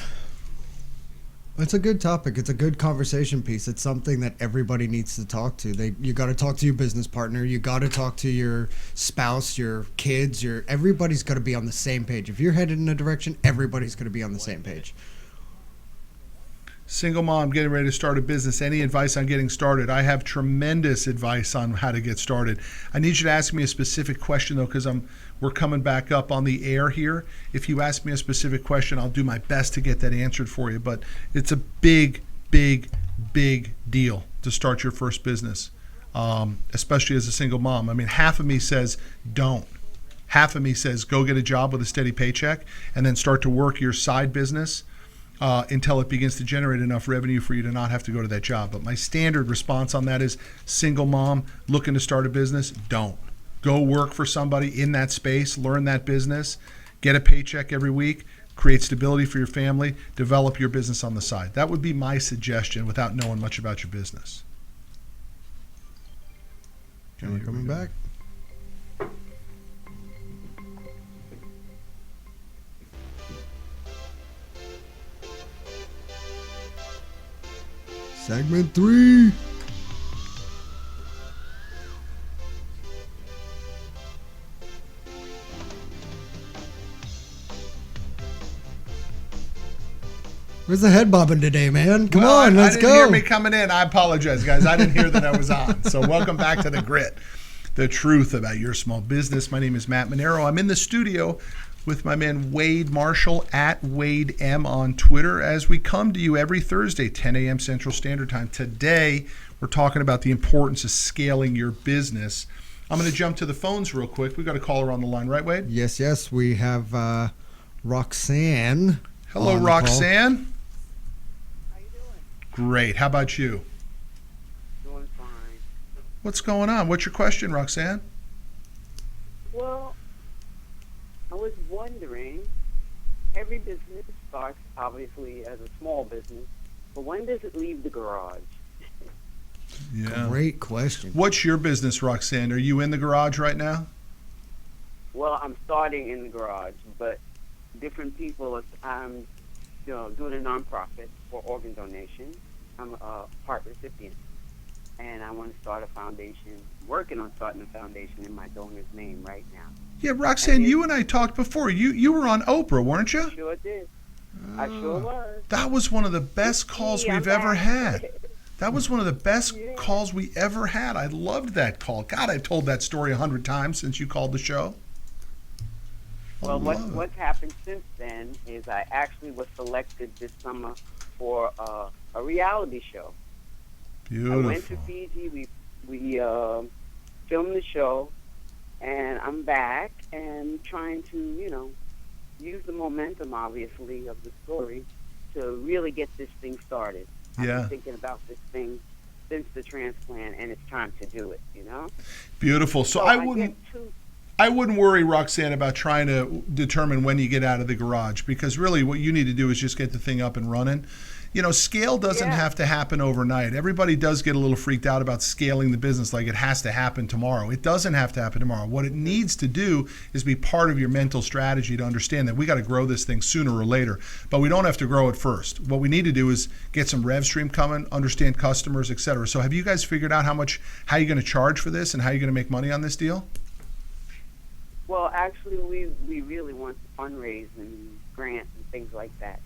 It's a good topic. It's a good conversation piece. It's something that everybody needs to talk to. You got to talk to your business partner. You got to talk to your spouse, your kids. Everybody's got to be on the same page. If you're headed in a direction, everybody's going to be on the same page. Single mom getting ready to start a business. Any advice on getting started? I have tremendous advice on how to get started. I need you to ask me a specific question, though, because we're coming back up on the air here. If you ask me a specific question, I'll do my best to get that answered for you. But it's a big, big, big deal to start your first business, especially as a single mom. I mean, half of me says don't. Half of me says go get a job with a steady paycheck and then start to work your side business until it begins to generate enough revenue for you to not have to go to that job. But my standard response on that is single mom looking to start a business, don't. Go work for somebody in that space, learn that business, get a paycheck every week, create stability for your family, develop your business on the side. That would be my suggestion without knowing much about your business. We're coming back. Segment 3. Where's the head bobbing today, man? Come on, let's go. I didn't hear me coming in. I apologize, guys. I didn't hear that I was on. So welcome back to The Grit, the truth about your small business. My name is Matt Manero. I'm in the studio with my man Wade Marshall at Wade M on Twitter as we come to you every Thursday, 10 a.m. Central Standard Time. Today, we're talking about the importance of scaling your business. I'm going to jump to the phones real quick. We've got a caller on the line, right, Wade? Yes. We have Roxanne. Hello, Roxanne. How you doing? Great. How about you? Doing fine. What's going on? What's your question, Roxanne? Well, I was wondering, every business starts obviously as a small business, but when does it leave the garage? Yeah. Great question. What's your business, Roxanne? Are you in the garage right now? Well, I'm starting in the garage, but different people, I'm doing a nonprofit for organ donation. I'm a part recipient, and I want to start a foundation, working on starting a foundation in my donor's name right now. Yeah, Roxanne, you and I talked before. You were on Oprah, weren't you? I sure did. I sure was. That was one of the best calls we've ever had. That was one of the best calls we ever had. I loved that call. God, I've told that story 100 times since you called the show. Well, what's happened since then is I actually was selected this summer for a reality show. Beautiful. I went to Fiji. We filmed the show, and I'm back and trying to, use the momentum, obviously, of the story to really get this thing started. I've been thinking about this thing since the transplant, and it's time to do it, Beautiful. So I wouldn't worry, Roxanne, about trying to determine when you get out of the garage, because really what you need to do is just get the thing up and running. Scale doesn't have to happen overnight. Everybody does get a little freaked out about scaling the business like it has to happen tomorrow. It doesn't have to happen tomorrow. What it needs to do is be part of your mental strategy to understand that we got to grow this thing sooner or later, but we don't have to grow it first. What we need to do is get some rev stream coming, understand customers, et cetera. So have you guys figured out how you're going to charge for this and how you're going to make money on this deal? Well, actually, we really want to fundraise and grants and things like that,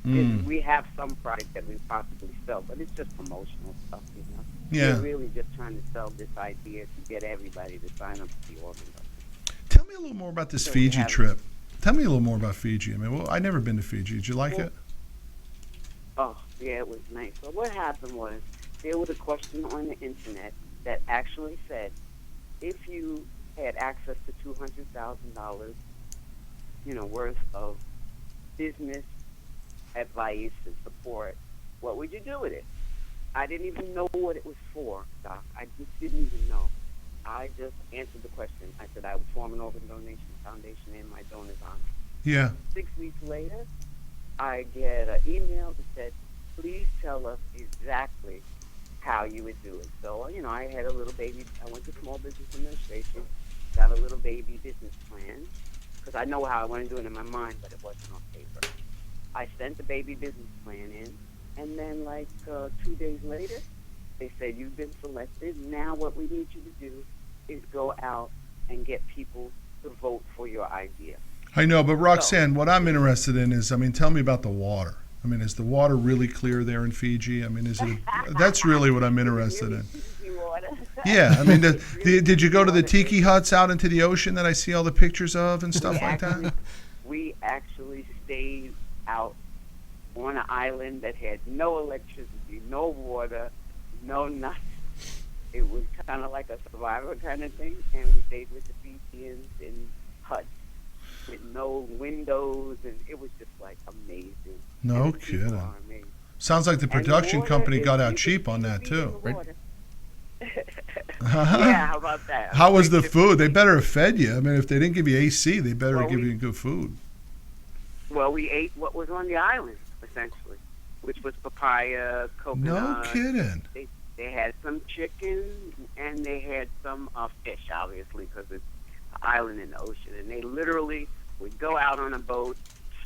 We have some product that we possibly sell, but it's just promotional stuff, Yeah. We're really just trying to sell this idea to get everybody to sign up to the organ donor. Tell me a little more about this Fiji trip. Tell me a little more about Fiji. I mean, I've never been to Fiji. Did you like it? Oh, yeah, it was nice. So what happened was there was a question on the internet that actually said if you had access to $200,000, worth of business advice and support, what would you do with it? I didn't even know what it was for, Doc. I just didn't even know. I just answered the question. I said I would form an organ donation foundation in my donor's honor. Yeah. 6 weeks later, I get an email that said, please tell us exactly how you would do it. So, I had a little baby. I went to Small Business Administration, got a little baby business plan, because I know how I want to do it in my mind, but it wasn't on paper. I sent the baby business plan in, and then 2 days later, they said, you've been selected. Now what we need you to do is go out and get people to vote for your idea. I know, but Roxanne, what I'm interested in is, tell me about the water. Is the water really clear there in Fiji? Is it? That's really what I'm interested in. Yeah, did you go to the tiki huts out into the ocean that I see all the pictures of and stuff like that? We actually stayed out on an island that had no electricity, no water, no nothing. It was kind of like a survivor kind of thing, and we stayed with the Fijians in huts with no windows, and it was just amazing. No kidding. Sounds like the production company got out cheap on that too. Yeah, how about that? How was the food? They better have fed you. If they didn't give you AC, they better give you good food. Well, we ate what was on the island, essentially, which was papaya, coconut. No kidding. They had some chicken, and they had some fish, obviously, because it's an island in the ocean. And they literally would go out on a boat,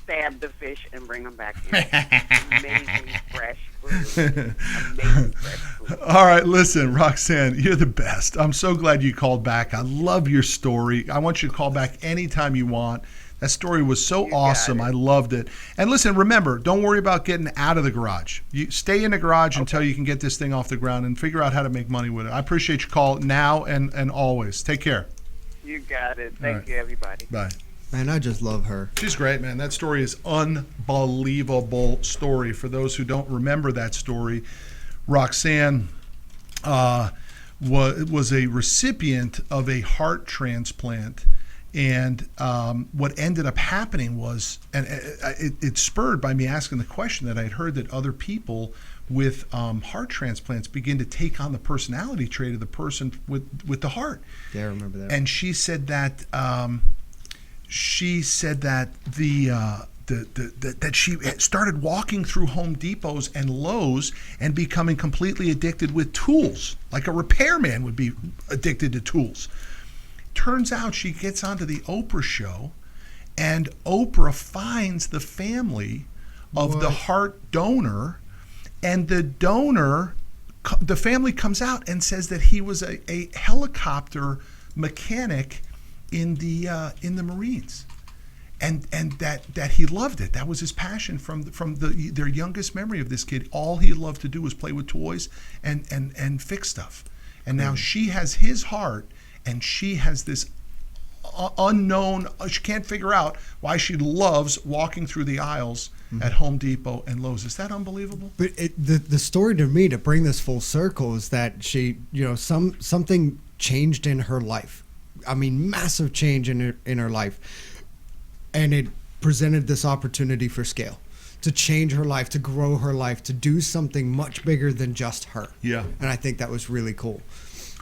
stab the fish, and bring them back in. Amazing fresh food. Amazing fresh food. All right, listen, Roxanne, you're the best. I'm so glad you called back. I love your story. I want you to call back anytime you want. That story was so awesome. I loved it. And listen, remember, don't worry about getting out of the garage. You stay in the garage until you can get this thing off the ground and figure out how to make money with it. I appreciate your call now and always. Take care. You got it. Thank you, everybody. Bye. Man, I just love her. She's great, man. That story is unbelievable story. For those who don't remember that story, Roxanne was a recipient of a heart transplant. And what ended up happening was, and it spurred by me asking the question that I'd heard that other people with heart transplants begin to take on the personality trait of the person with the heart. Yeah, I remember that. And she said that that she started walking through Home Depots and Lowe's and becoming completely addicted with tools, like a repairman would be addicted to tools. Turns out she gets onto the Oprah show, and Oprah finds the family of the heart donor, and the family comes out and says that he was a helicopter mechanic in the Marines. and that he loved it. That was his passion from their youngest memory of this kid. All he loved to do was play with toys and fix stuff. And now she has his heart, and she has this unknown. She can't figure out why she loves walking through the aisles at Home Depot and Lowe's. Is that unbelievable? But the story to me, to bring this full circle, is that she, something changed in her life. I mean, massive change in her life, and it presented this opportunity for scale, to change her life, to grow her life, to do something much bigger than just her. Yeah. And I think that was really cool.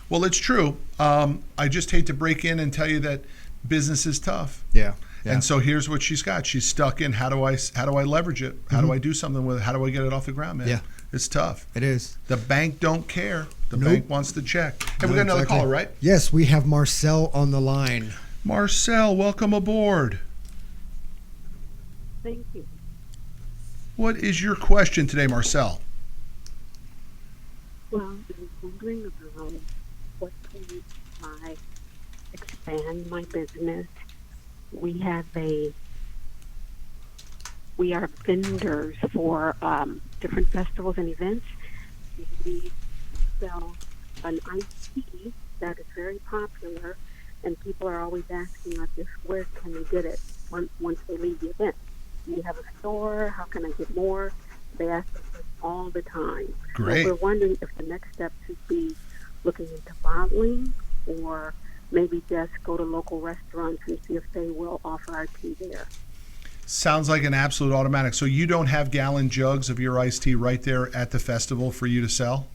Well, it's true. I just hate to break in and tell you that business is tough. Yeah. And so here's what she's got. She's stuck in how do I leverage it? How do I do something with it? How do I get it off the ground, man? Yeah. It's tough. It is. The bank don't care. The Nope. bank wants the check. Hey, we got another caller, right? Yes, we have Marcel on the line. Marcel, welcome aboard. Thank you. What is your question today, Marcel? Well, I was wondering about what can I expand my business. We are vendors for different festivals and events. We sell an iced tea that is very popular, and people are always asking us where can they get it once they leave the event. Do you have a store? How can I get more? They ask us all the time. Great. So we're wondering if the next step should be looking into bottling, or maybe just go to local restaurants and see if they will offer our tea there. Sounds like an absolute automatic. So you don't have gallon jugs of your iced tea right there at the festival for you to sell?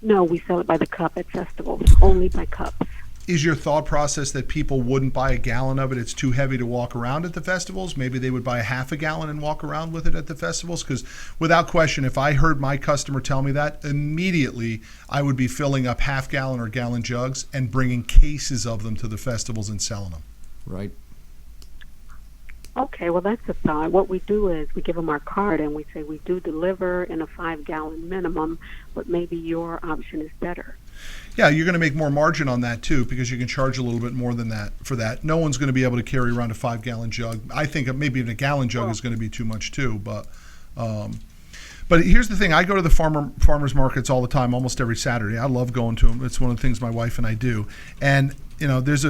No, we sell it by the cup at festivals, only by cups. Is your thought process that people wouldn't buy a gallon of it? It's too heavy to walk around at the festivals. Maybe they would buy a half a gallon and walk around with it at the festivals. Because without question, if I heard my customer tell me that, immediately I would be filling up half gallon or gallon jugs and bringing cases of them to the festivals and selling them. Right. Okay, well, that's a thought. What we do is we give them our card and we say we do deliver in a 5-gallon minimum, but maybe your option is better. Yeah, you're going to make more margin on that too, because you can charge a little bit more than that for that. No one's going to be able to carry around a 5-gallon jug. I think maybe even a gallon jug is going to be too much too. But here's the thing: I go to the farmers markets all the time, almost every Saturday. I love going to them. It's one of the things my wife and I do. And they always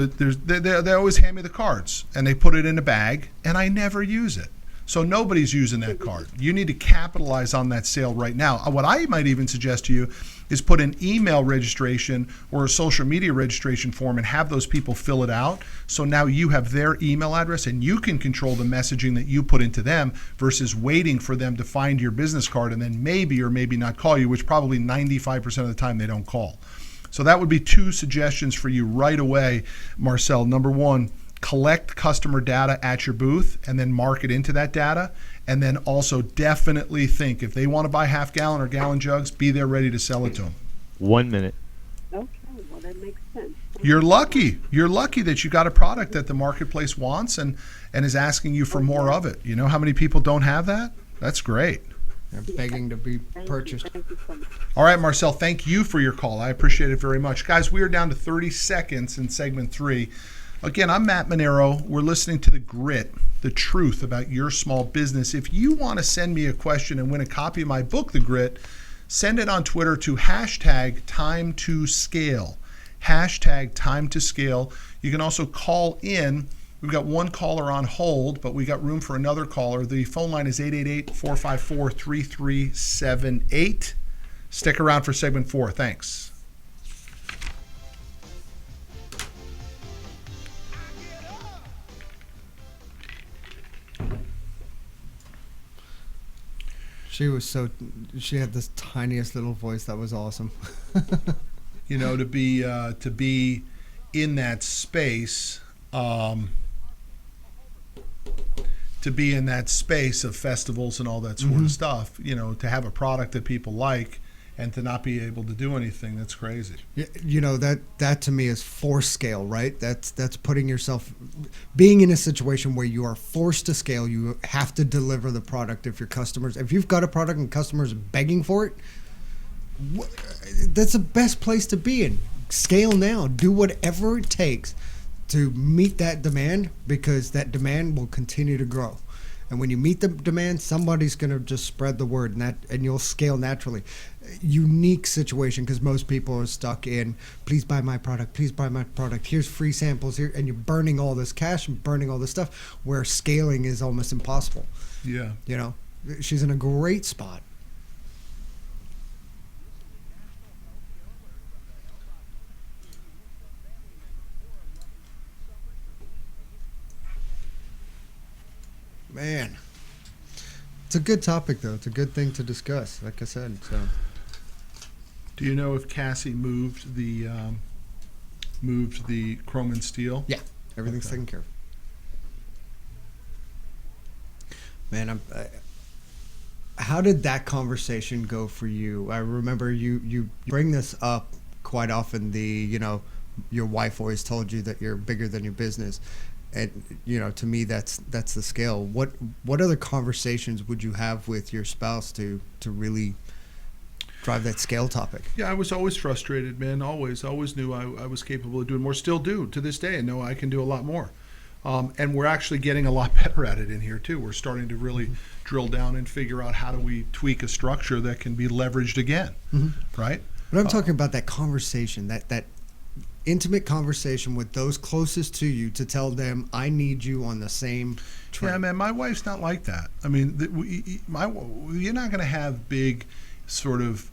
hand me the cards, and they put it in a bag, and I never use it. So nobody's using that card. You need to capitalize on that sale right now. What I might even suggest to you is put an email registration or a social media registration form and have those people fill it out. So now you have their email address and you can control the messaging that you put into them versus waiting for them to find your business card and then maybe or maybe not call you, which probably 95% of the time they don't call. So that would be 2 suggestions for you right away, Marcel. Number 1, collect customer data at your booth and then market into that data. And then also definitely think if they want to buy half-gallon or gallon jugs, be there ready to sell it to them. 1 minute. Okay, well, that makes sense. You're lucky. You're lucky that you got a product that the marketplace wants and is asking you for more of it. You know how many people don't have that? That's great. They're begging to be purchased. Thank you so much. All right, Marcel, thank you for your call. I appreciate it very much. Guys, we are down to 30 seconds in segment 3. Again, I'm Matt Manero. We're listening to The Grit, the truth about your small business. If you want to send me a question and win a copy of my book, The Grit, send it on Twitter to #TimeToScale. #TimeToScale. You can also call in. We've got one caller on hold, but we got room for another caller. The phone line is 888-454-3378. Stick around for segment 4. Thanks. She had this tiniest little voice that was awesome. You know, to be in that space, of festivals and all that sort of stuff, you know, to have a product that people like and to not be able to do anything, that's crazy. You know, that to me is forced scale, right? That's putting yourself, being in a situation where you are forced to scale. You have to deliver the product. If you've got a product and customers are begging for it, that's the best place to be in. Scale now. Do whatever it takes to meet that demand, because that demand will continue to grow. And when you meet the demand, somebody's going to just spread the word, and you'll scale naturally. Unique situation, because most people are stuck in, please buy my product, please buy my product. Here's free samples here, and you're burning all this cash and burning all this stuff, where scaling is almost impossible. Yeah. You know, she's in a great spot. Man, it's a good topic, though. It's a good thing to discuss, like I said. So, do you know if Cassie moved the chrome and steel? Yeah, everything's taken care of. Man, how did that conversation go for you? I remember you bring this up quite often. Your wife always told you that you're bigger than your business. And, to me, that's the scale. What other conversations would you have with your spouse to really drive that scale topic? Yeah, I was always frustrated, man. Always knew I was capable of doing more. Still do to this day, and know I can do a lot more. And we're actually getting a lot better at it in here too. We're starting to really drill down and figure out how do we tweak a structure that can be leveraged again, right? But I'm talking about that conversation, that intimate conversation with those closest to you, to tell them, I need you on the same train. Yeah, man, my wife's not like that. I mean, you're not going to have big sort of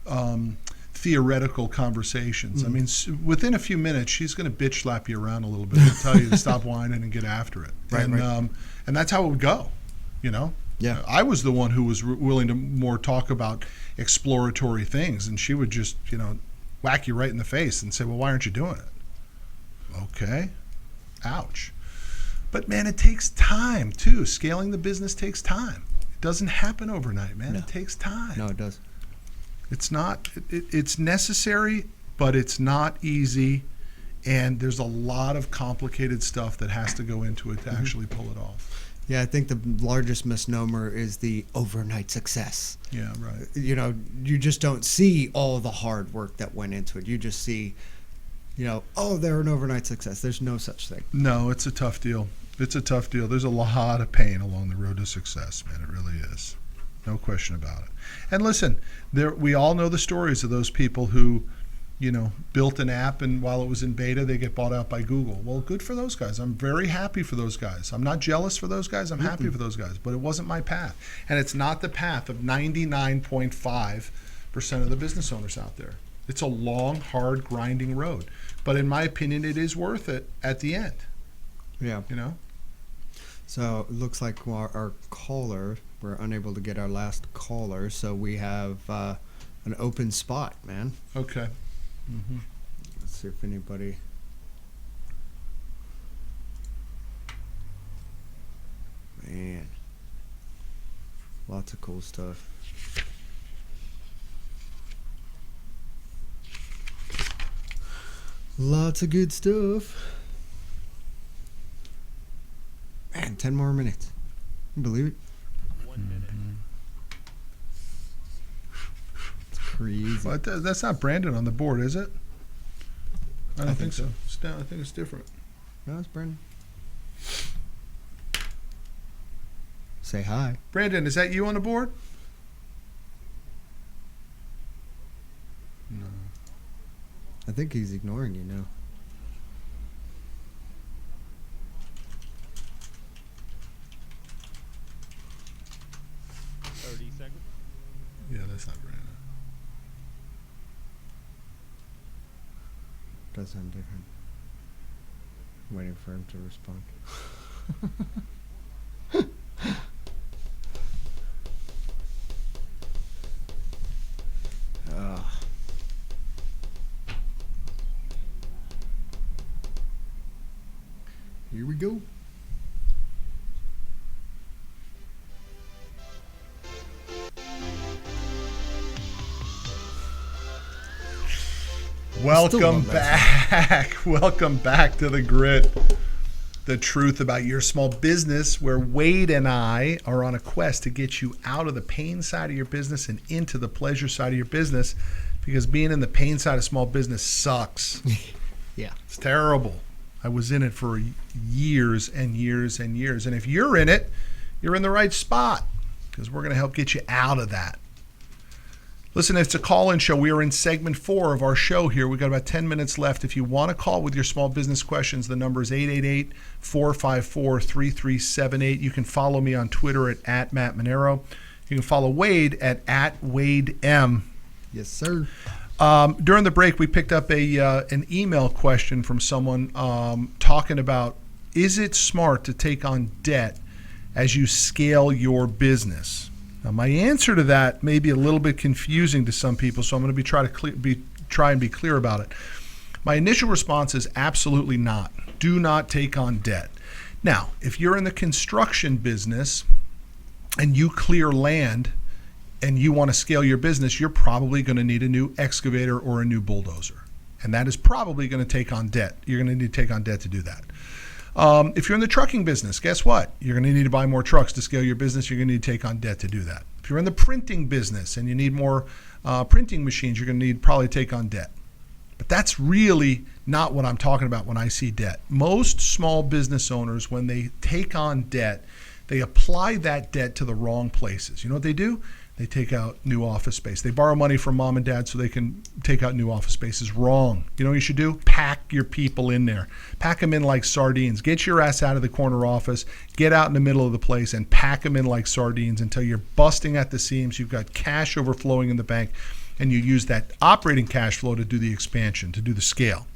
theoretical conversations. I mean, within a few minutes, she's going to bitch slap you around a little bit and tell you to stop whining and get after it. Right. And that's how it would go, Yeah. I was the one who was willing to more talk about exploratory things, and she would just, whack you right in the face and say, well, why aren't you doing it? Okay. Ouch. But, man, it takes time, too. Scaling the business takes time. It doesn't happen overnight, man. No. It takes time. No, it does. It's not. It's necessary, but it's not easy. And there's a lot of complicated stuff that has to go into it to actually pull it off. Yeah, I think the largest misnomer is the overnight success. Yeah, right. You just don't see all the hard work that went into it. You just see, they're an overnight success. There's no such thing. No, it's a tough deal. It's a tough deal. There's a lot of pain along the road to success, man. It really is. No question about it. And listen, we all know the stories of those people who, built an app, and while it was in beta, they get bought out by Google. Well, good for those guys. I'm very happy for those guys. I'm not jealous for those guys. I'm happy for those guys. But it wasn't my path. And it's not the path of 99.5% of the business owners out there. It's a long, hard, grinding road. But in my opinion, it is worth it at the end. Yeah. So it looks like our caller, we're unable to get our last caller, so we have an open spot, man. Okay. Mm-hmm. Let's see if anybody... Man. Lots of cool stuff. Lots of good stuff. Man, 10 more minutes. Can you believe it? 1 minute. It's crazy. Well, that's not Brandon on the board, is it? I don't think so. I think it's different. No, it's Brandon. Say hi. Brandon, is that you on the board? No. I think he's ignoring you now. Yeah, that's not Brandon. Does sound different. I'm waiting for him to respond. Here we go. Welcome back. Welcome back to The Grit. The truth about your small business, where Wade and I are on a quest to get you out of the pain side of your business and into the pleasure side of your business, because being in the pain side of small business sucks. Yeah. It's terrible. I was in it for years and years and years. And if you're in it, you're in the right spot, because we're going to help get you out of that. Listen, it's a call-in show. We are in segment 4 of our show here. We've got about 10 minutes left. If you want to call with your small business questions, the number is 888-454-3378. You can follow me on Twitter at Matt Manero. You can follow Wade at Wade M. Yes, sir. During the break, we picked up an email question from someone talking about, is it smart to take on debt as you scale your business? Now, my answer to that may be a little bit confusing to some people, so I'm going to try and be clear about it. My initial response is absolutely not. Do not take on debt. Now, if you're in the construction business and you clear land and you want to scale your business, you're probably going to need a new excavator or a new bulldozer. And that is probably going to take on debt. You're going to need to take on debt to do that. If you're in the trucking business, guess what? You're going to need to buy more trucks to scale your business. You're going to need to take on debt to do that. If you're in the printing business and you need more printing machines, you're going to need probably take on debt. But that's really not what I'm talking about when I see debt. Most small business owners, when they take on debt, they apply that debt to the wrong places. You know what they do? They take out new office space. They borrow money from mom and dad so they can take out new office spaces. Wrong. You know what you should do? Pack your people in there. Pack them in like sardines. Get your ass out of the corner office. Get out in the middle of the place and pack them in like sardines until you're busting at the seams. You've got cash overflowing in the bank, and you use that operating cash flow to do the expansion, to do the scale.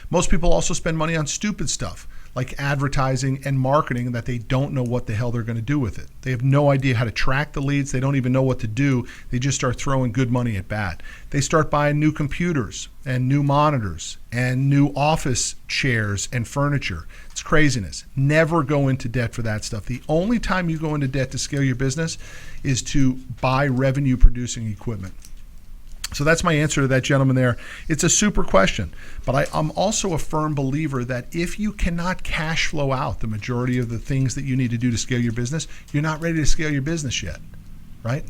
Most people also spend money on stupid stuff, like advertising and marketing, that they don't know what the hell they're going to do with it. They have no idea how to track the leads. They don't even know what to do. They just start throwing good money at bad. They start buying new computers and new monitors and new office chairs and furniture. It's craziness. Never go into debt for that stuff. The only time you go into debt to scale your business is to buy revenue producing equipment. So that's my answer to that gentleman there. It's a super question, but I'm also a firm believer that if you cannot cash flow out the majority of the things that you need to do to scale your business, you're not ready to scale your business yet, right?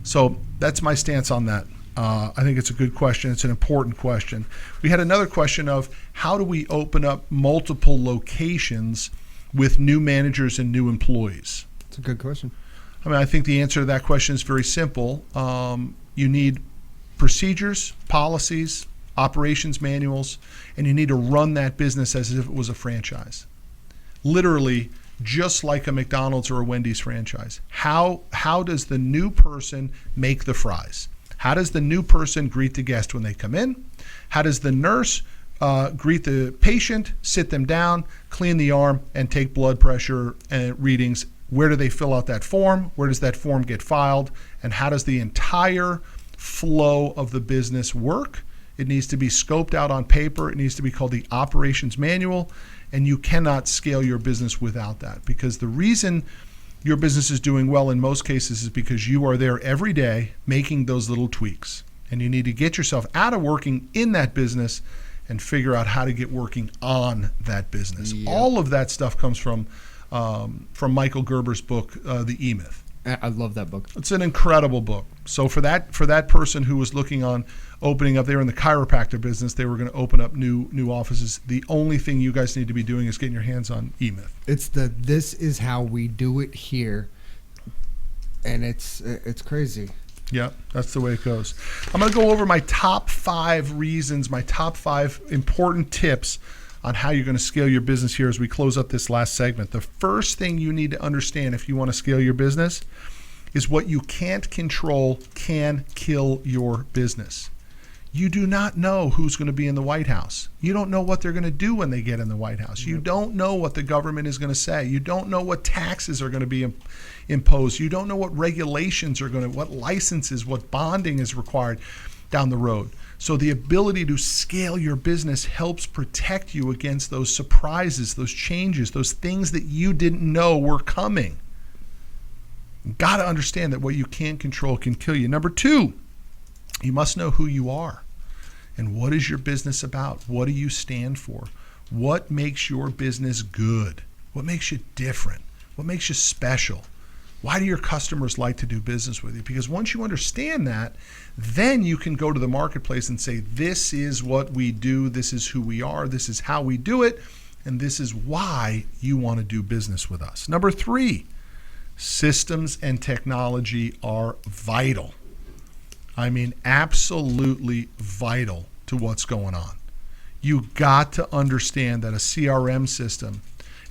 So that's my stance on that. I think it's a good question. It's an important question. We had another question of how do we open up multiple locations with new managers and new employees? It's a good question. I mean, I think the answer to that question is very simple. You need procedures, policies, operations manuals, and you need to run that business as if it was a franchise. Literally, just like a McDonald's or a Wendy's franchise. How does the new person make the fries? How does the new person greet the guest when they come in? How does the nurse greet the patient, sit them down, clean the arm, and take blood pressure readings? Where do they fill out that form? Where does that form get filed? And how does the entire flow of the business work? It needs to be scoped out on paper. It needs to be called the operations manual, and you cannot scale your business without that, because the reason your business is doing well in most cases is because you are there every day making those little tweaks, and you need to get yourself out of working in that business and figure out how to get working on that business. Yep. All of that stuff comes from Michael Gerber's book, The E-Myth. I love that book. It's an incredible book. So for that person who was looking on opening up, they were in the chiropractor business, they were going to open up new offices. The only thing you guys need to be doing is getting your hands on E-Myth. It's this is how we do it here, and it's crazy. Yeah, that's the way it goes. I'm going to go over my top 5 reasons, my top 5 important tips on how you're going to scale your business here as we close up this last segment. The first thing you need to understand if you want to scale your business is what you can't control can kill your business. You do not know who's going to be in the White House. You don't know what they're going to do when they get in the White House. You don't know what the government is going to say. You don't know what taxes are going to be imposed. You don't know what regulations are going to, what licenses, what bonding is required down the road. So the ability to scale your business helps protect you against those surprises, those changes, those things that you didn't know were coming. You got to understand that what you can't control can kill you. Number 2, you must know who you are. And what is your business about? What do you stand for? What makes your business good? What makes you different? What makes you special? Why do your customers like to do business with you? Because once you understand that, then you can go to the marketplace and say, this is what we do, this is who we are, this is how we do it, and this is why you want to do business with us. Number 3, systems and technology are vital. I mean, absolutely vital to what's going on. You got to understand that a CRM system,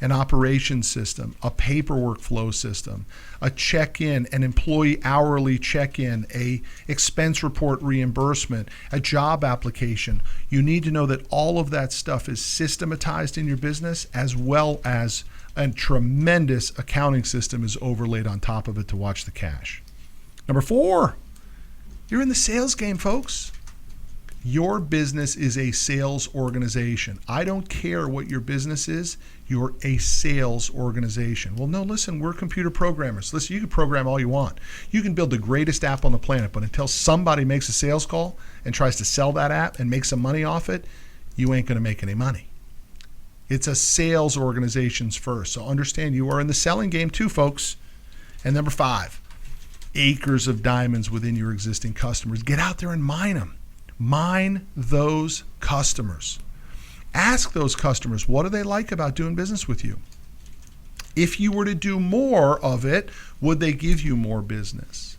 an operations system, a paperwork flow system, a check-in, an employee hourly check-in, a expense report reimbursement, a job application. You need to know that all of that stuff is systematized in your business, as well as a tremendous accounting system is overlaid on top of it to watch the cash. Number 4, you're in the sales game, folks. Your business is a sales organization. I don't care what your business is. You're a sales organization. Well, no, listen, we're computer programmers. Listen, you can program all you want. You can build the greatest app on the planet, but until somebody makes a sales call and tries to sell that app and make some money off it, you ain't going to make any money. It's a sales organizations first. So understand you are in the selling game too, folks. And number 5, acres of diamonds within your existing customers. Get out there and mine them. Mine those customers. Ask those customers, what do they like about doing business with you? If you were to do more of it, would they give you more business?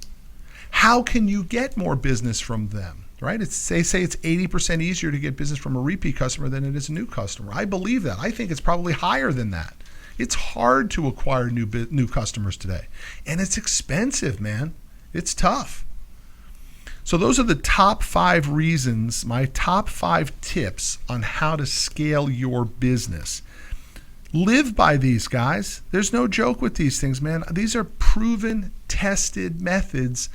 How can you get more business from them? Right? They say it's 80% easier to get business from a repeat customer than it is a new customer. I believe that. I think it's probably higher than that. It's hard to acquire new customers today. And it's expensive, man. It's tough. So those are the top 5 reasons, my top 5 tips on how to scale your business. Live by these, guys. There's no joke with these things, man. These are proven, tested methods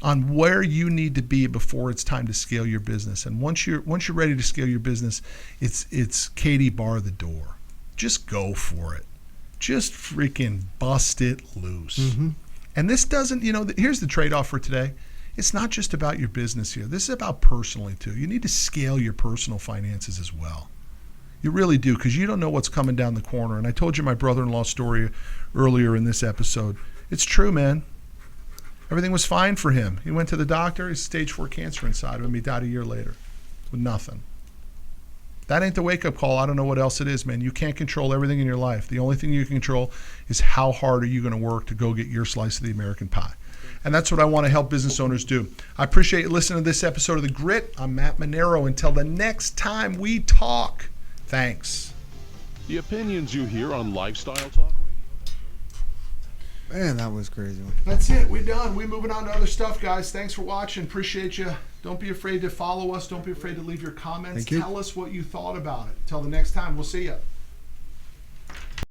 on where you need to be before it's time to scale your business. And once you're ready to scale your business, it's Katie bar the door. Just go for it. Just freaking bust it loose. Mm-hmm. And this doesn't, here's the trade-off for today. It's not just about your business here. This is about personally too. You need to scale your personal finances as well. You really do, because you don't know what's coming down the corner. And I told you my brother-in-law story earlier in this episode. It's true, man. Everything was fine for him. He went to the doctor. He's stage 4 cancer inside of him. He died a year later with nothing. That ain't the wake-up call. I don't know what else it is, man. You can't control everything in your life. The only thing you can control is how hard are you going to work to go get your slice of the American pie. And that's what I want to help business owners do. I appreciate you listening to this episode of The Grit. I'm Matt Manero. Until the next time we talk, thanks. The opinions you hear on Lifestyle Talk Radio. Man, that was crazy. That's it. We're done. We're moving on to other stuff, guys. Thanks for watching. Appreciate you. Don't be afraid to follow us. Don't be afraid to leave your comments. Thank you. Tell us what you thought about it. Till the next time, we'll see you.